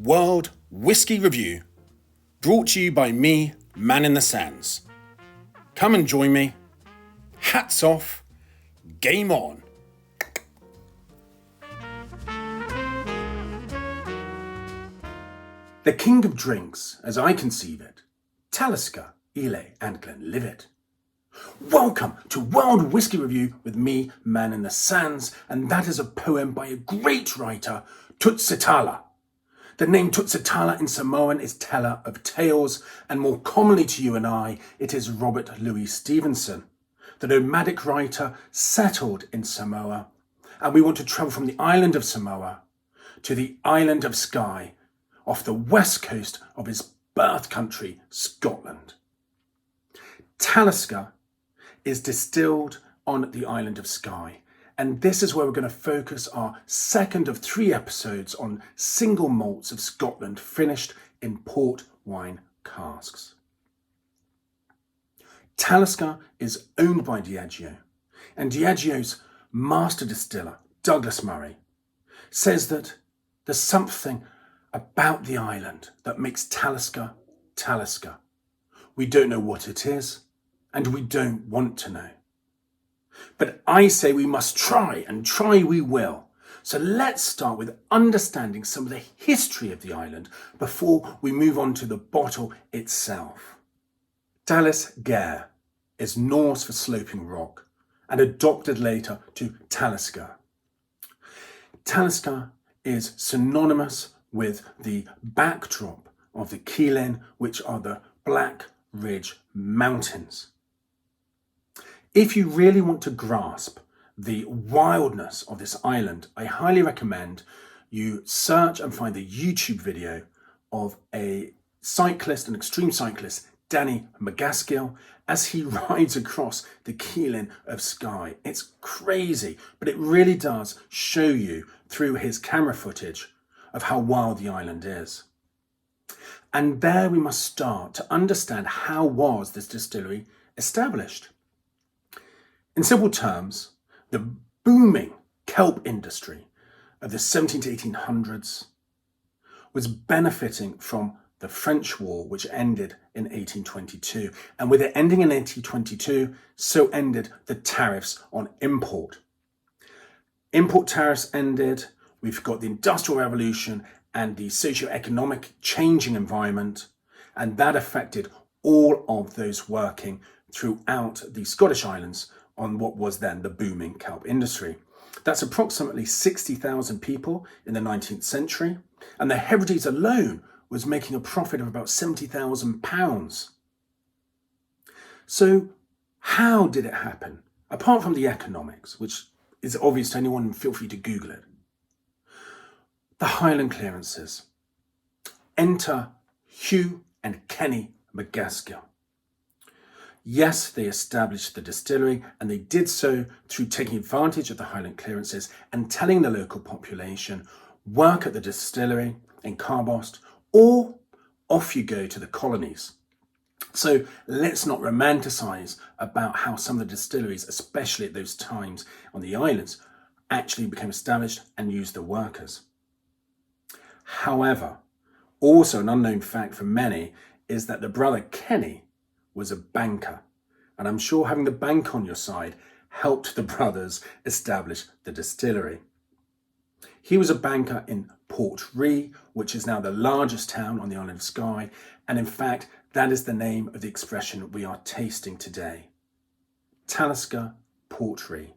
World Whisky Review, brought to you by me, Man in the Sands. Come and join me. Hats off, game on. The king of drinks, as I conceive it, Talisker, Islay and Glenlivet. Welcome to World Whisky Review with me, Man in the Sands, and that is a poem by a great writer, Tutsitala. The name Tutsitala in Samoan is teller of tales, and more commonly to you and I, it is Robert Louis Stevenson. The nomadic writer settled in Samoa, and we want to travel from the island of Samoa to the Island of Skye, off the west coast of his birth country, Scotland. Talisker is distilled on the Island of Skye, and this is where we're going to focus our second of 3 episodes on single malts of Scotland finished in port wine casks. Talisker is owned by Diageo, and Diageo's master distiller, Douglas Murray, says that there's something about the island that makes Talisker Talisker. We don't know what it is, and we don't want to know. But I say we must try, and try we will. So let's start with understanding some of the history of the island before we move on to the bottle itself. Talisker is Norse for sloping rock, and adopted later to Talisker. Talisker is synonymous with the backdrop of the Keelan, which are the Black Ridge Mountains. If you really want to grasp the wildness of this island, I highly recommend you search and find the YouTube video of a cyclist, an extreme cyclist, Danny McGaskill, as he rides across the Keelan of Skye. It's crazy, but it really does show you through his camera footage of how wild the island is. And there we must start to understand how was this distillery established. In simple terms, the booming kelp industry of the 17 to 1800s was benefiting from the French War, which ended in 1822. And with it ending in 1822, so ended the tariffs on import. Import tariffs ended. We've got the Industrial Revolution and the socio-economic changing environment, and that affected all of those working throughout the Scottish Islands on what was then the booming kelp industry. That's approximately 60,000 people in the 19th century, and the Hebrides alone was making a profit of about £70,000. So how did it happen? Apart from the economics, which is obvious to anyone, feel free to Google it. The Highland clearances. Enter Hugh and Kenny McGaskill. Yes, they established the distillery, and they did so through taking advantage of the Highland clearances and telling the local population, work at the distillery in Carbost, or off you go to the colonies. So let's not romanticize about how some of the distilleries, especially at those times on the islands, actually became established and used the workers. However, also an unknown fact for many is that the brother Kenny was a banker, and I'm sure having the bank on your side helped the brothers establish the distillery. He was a banker in Portree, which is now the largest town on the Isle of Skye, and in fact that is the name of the expression we are tasting today. Talisker Port Ruighe.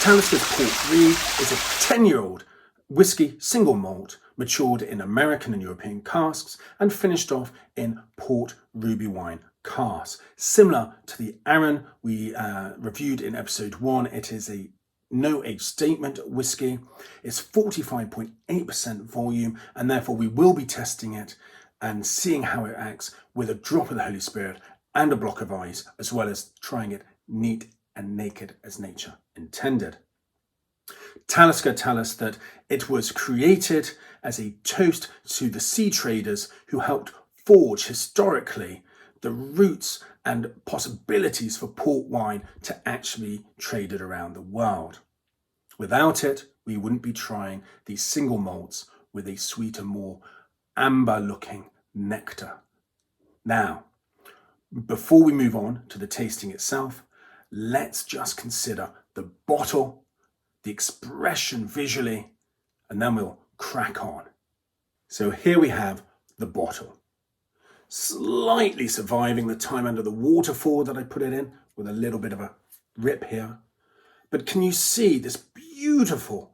Talisker's Port Ruighe is a 10-year-old whisky single malt matured in American and European casks and finished off in Port Ruighe wine casks. Similar to the Arran we reviewed in episode 1, it is a no age statement whisky. It's 45.8% volume, and therefore we will be testing it and seeing how it acts with a drop of the Holy Spirit and a block of ice, as well as trying it neat and naked as nature intended. Talisker tell us that it was created as a toast to the sea traders who helped forge historically the routes and possibilities for port wine to actually trade it around the world. Without it, we wouldn't be trying these single malts with a sweeter, more amber-looking nectar. Now, before we move on to the tasting itself, let's just consider the bottle, the expression visually, and then we'll crack on. So here we have the bottle, slightly surviving the time under the waterfall that I put it in, with a little bit of a rip here. But can you see this beautiful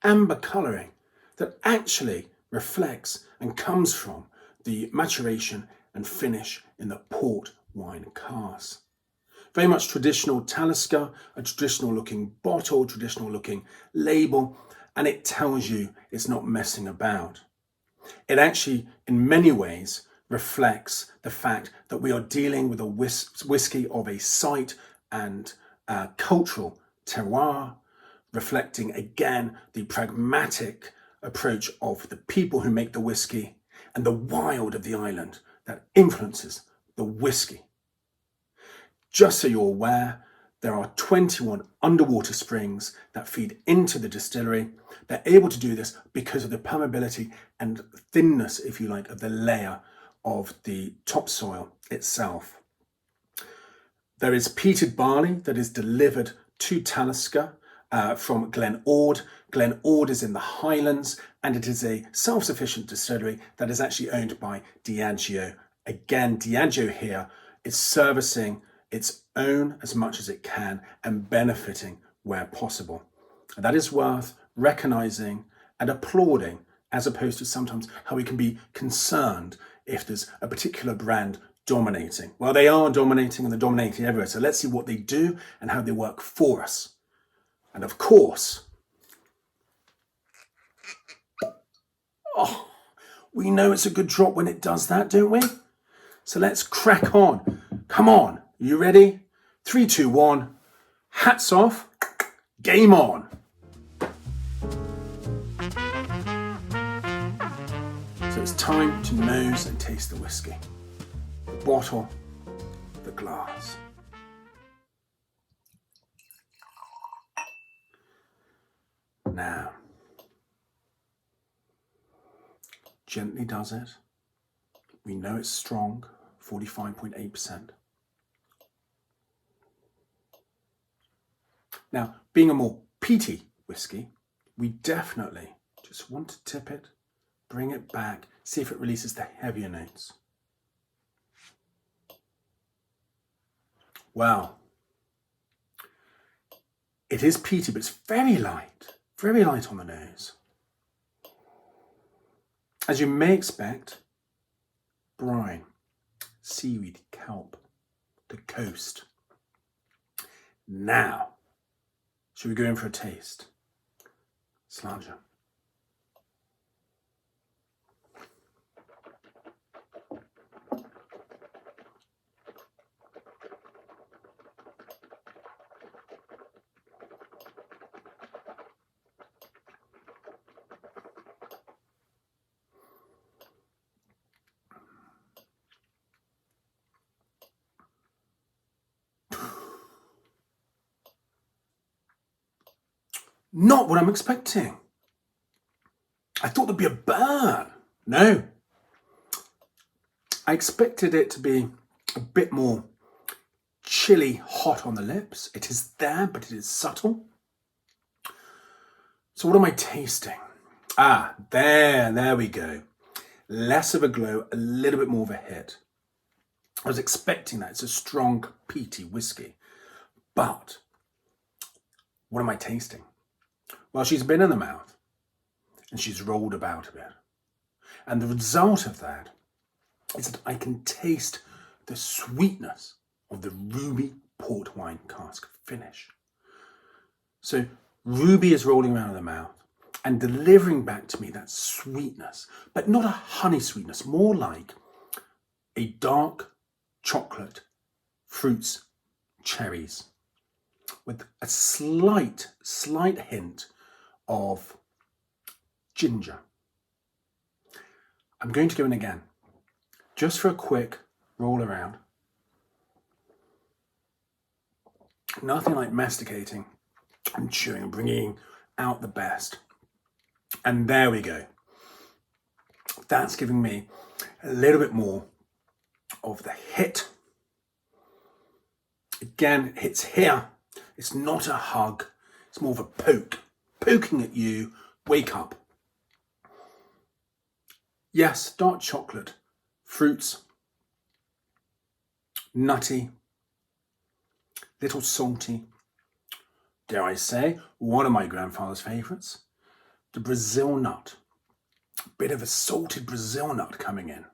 amber colouring that actually reflects and comes from the maturation and finish in the port wine casks? Very much traditional Talisker, a traditional looking bottle, traditional looking label, and it tells you it's not messing about. It actually, in many ways, reflects the fact that we are dealing with a whisky of a site and cultural terroir, reflecting again the pragmatic approach of the people who make the whisky and the wild of the island that influences the whisky. Just so you're aware, there are 21 underwater springs that feed into the distillery. They're able to do this because of the permeability and thinness, if you like, of the layer of the topsoil itself. There is peated barley that is delivered to Talisker from Glen Ord. Glen Ord is in the Highlands, and it is a self-sufficient distillery that is actually owned by Diageo. Again, Diageo here is servicing its own as much as it can and benefiting where possible. And that is worth recognising and applauding, as opposed to sometimes how we can be concerned if there's a particular brand dominating. Well, they are dominating and they're dominating everywhere. So let's see what they do and how they work for us. And of course, we know it's a good drop when it does that, don't we? So let's crack on. Come on, you ready? 3, 2, 1, hats off, game on. So it's time to nose and taste the whisky. The bottle, the glass. Now, gently does it. We know it's strong, 45.8%. Now, being a more peaty whisky, we definitely just want to tip it, bring it back, see if it releases the heavier notes. Wow. It is peaty, but it's very light on the nose. As you may expect, brine, seaweed, kelp, the coast. Now, should we go in for a taste? Sláinte. Not what I'm expecting. I thought there'd be a burn. No. I expected it to be a bit more chilly hot on the lips. It is there, but it is subtle. So what am I tasting? There we go. Less of a glow, a little bit more of a hit. I was expecting that. It's a strong, peaty whiskey. But what am I tasting? Well, she's been in the mouth and she's rolled about a bit. And the result of that is that I can taste the sweetness of the ruby port wine cask finish. So ruby is rolling around in the mouth and delivering back to me that sweetness, but not a honey sweetness, more like a dark chocolate, fruits, cherries, with a slight hint of ginger. I'm going to go in again, just for a quick roll around. Nothing like masticating and chewing and bringing out the best. And there we go. That's giving me a little bit more of the hit. Again, it hits here. It's not a hug. It's more of a poke. Poking at you. Wake up. Yes, dark chocolate. Fruits. Nutty. Little salty. Dare I say, one of my grandfather's favourites. The Brazil nut. Bit of a salted Brazil nut coming in.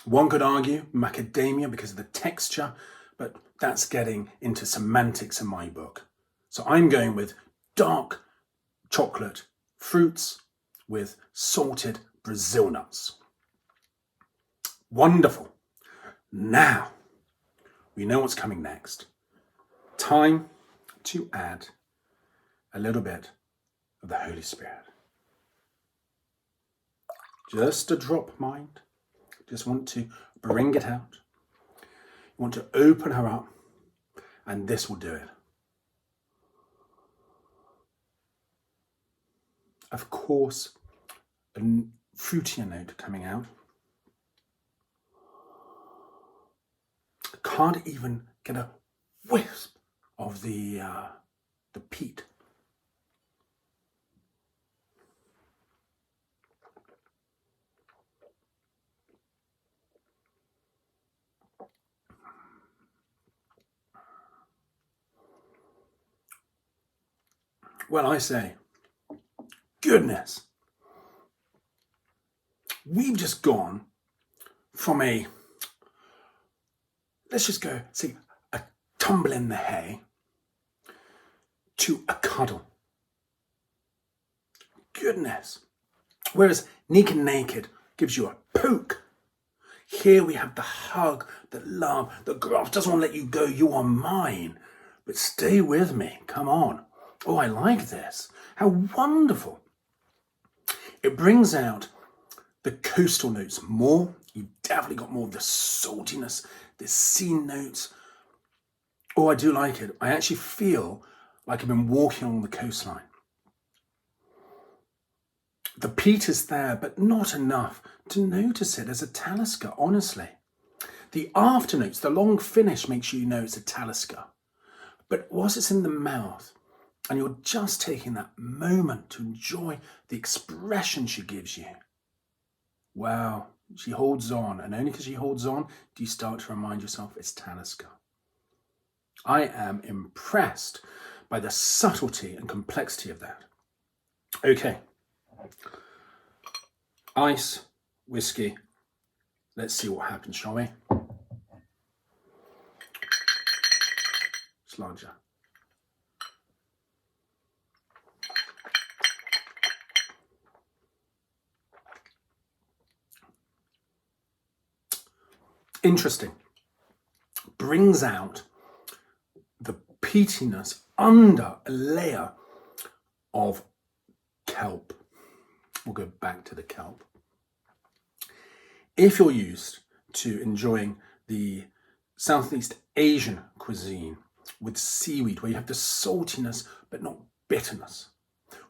One could argue macadamia because of the texture, but that's getting into semantics in my book. So I'm going with dark chocolate fruits with salted Brazil nuts. Wonderful. Now, we know what's coming next. Time to add a little bit of the Holy Spirit. Just a drop, mind. Just want to bring it out. You want to open her up, and this will do it. Of course, a fruitier note coming out. Can't even get a wisp of the peat. Well, I say, goodness, we've just gone from let's just go, say, a tumble in the hay to a cuddle. Goodness. Whereas Neek and Naked gives you a poke. Here we have the hug, the love, the grasp. Doesn't want to let you go. You are mine. But stay with me. Come on. Oh, I like this. How wonderful. It brings out the coastal notes more. You've definitely got more of the saltiness, the sea notes. Oh, I do like it. I actually feel like I've been walking along the coastline. The peat is there, but not enough to notice it as a Talisker, honestly. The afternotes, the long finish makes you know it's a Talisker. But once it's in the mouth, and you're just taking that moment to enjoy the expression she gives you. Wow, she holds on, and only because she holds on do you start to remind yourself it's Talisker. I am impressed by the subtlety and complexity of that. Okay, ice, whiskey. Let's see what happens, shall we? It's larger. Interesting. Brings out the peatiness under a layer of kelp. We'll go back to the kelp. If you're used to enjoying the Southeast Asian cuisine with seaweed, where you have the saltiness but not bitterness,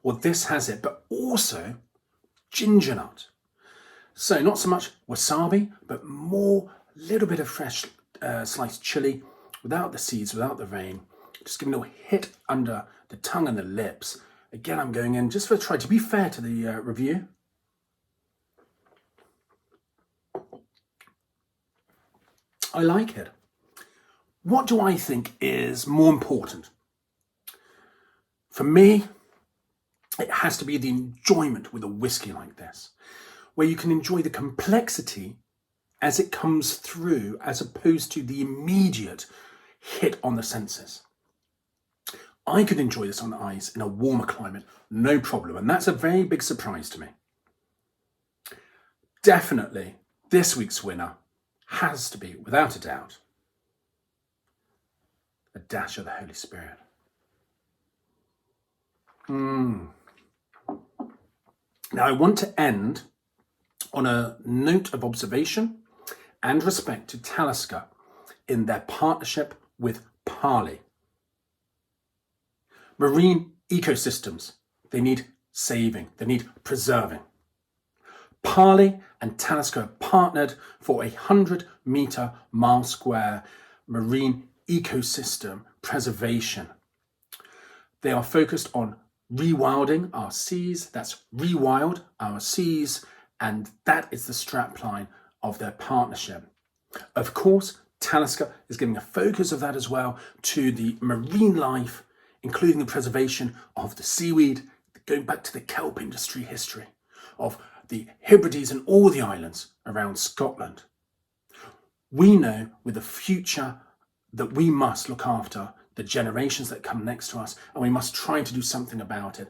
well, this has it, but also ginger nut. So not so much wasabi, but more little bit of fresh sliced chili without the seeds, without the vein. Just give me a little hit under the tongue and the lips. Again, I'm going in just for a try to be fair to the review. I like it. What do I think is more important? For me, it has to be the enjoyment with a whiskey like this, where you can enjoy the complexity as it comes through, as opposed to the immediate hit on the senses. I could enjoy this on ice in a warmer climate, no problem, and that's a very big surprise to me. Definitely, this week's winner has to be, without a doubt, a dash of the Holy Spirit. Now, I want to end on a note of observation and respect to Talisker in their partnership with Parley. Marine ecosystems. They need saving. They need preserving. Parley and Talisker have partnered for 100-metre mile square marine ecosystem preservation. They are focused on rewilding our seas. That's rewild our seas, and that is the strapline of their partnership. Of course, Talisker is giving a focus of that as well to the marine life, including the preservation of the seaweed, going back to the kelp industry history, of the Hebrides and all the islands around Scotland. We know with the future that we must look after the generations that come next to us, and we must try to do something about it.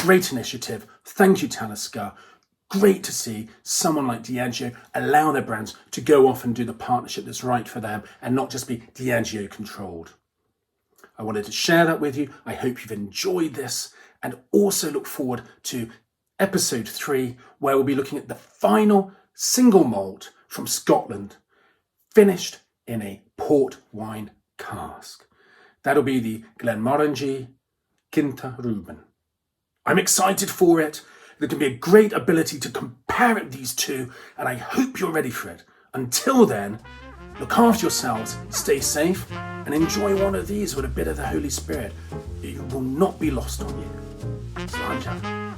Great initiative. Thank you, Talisker. Great to see someone like Diageo allow their brands to go off and do the partnership that's right for them and not just be Diageo controlled. I wanted to share that with you. I hope you've enjoyed this, and also look forward to episode 3, where we'll be looking at the final single malt from Scotland, finished in a port wine cask. That'll be the Glenmorangie Quinta Reuben. I'm excited for it. There can be a great ability to compare these two, and I hope you're ready for it. Until then, look after yourselves, stay safe, and enjoy one of these with a bit of the Holy Spirit. It will not be lost on you. Slán.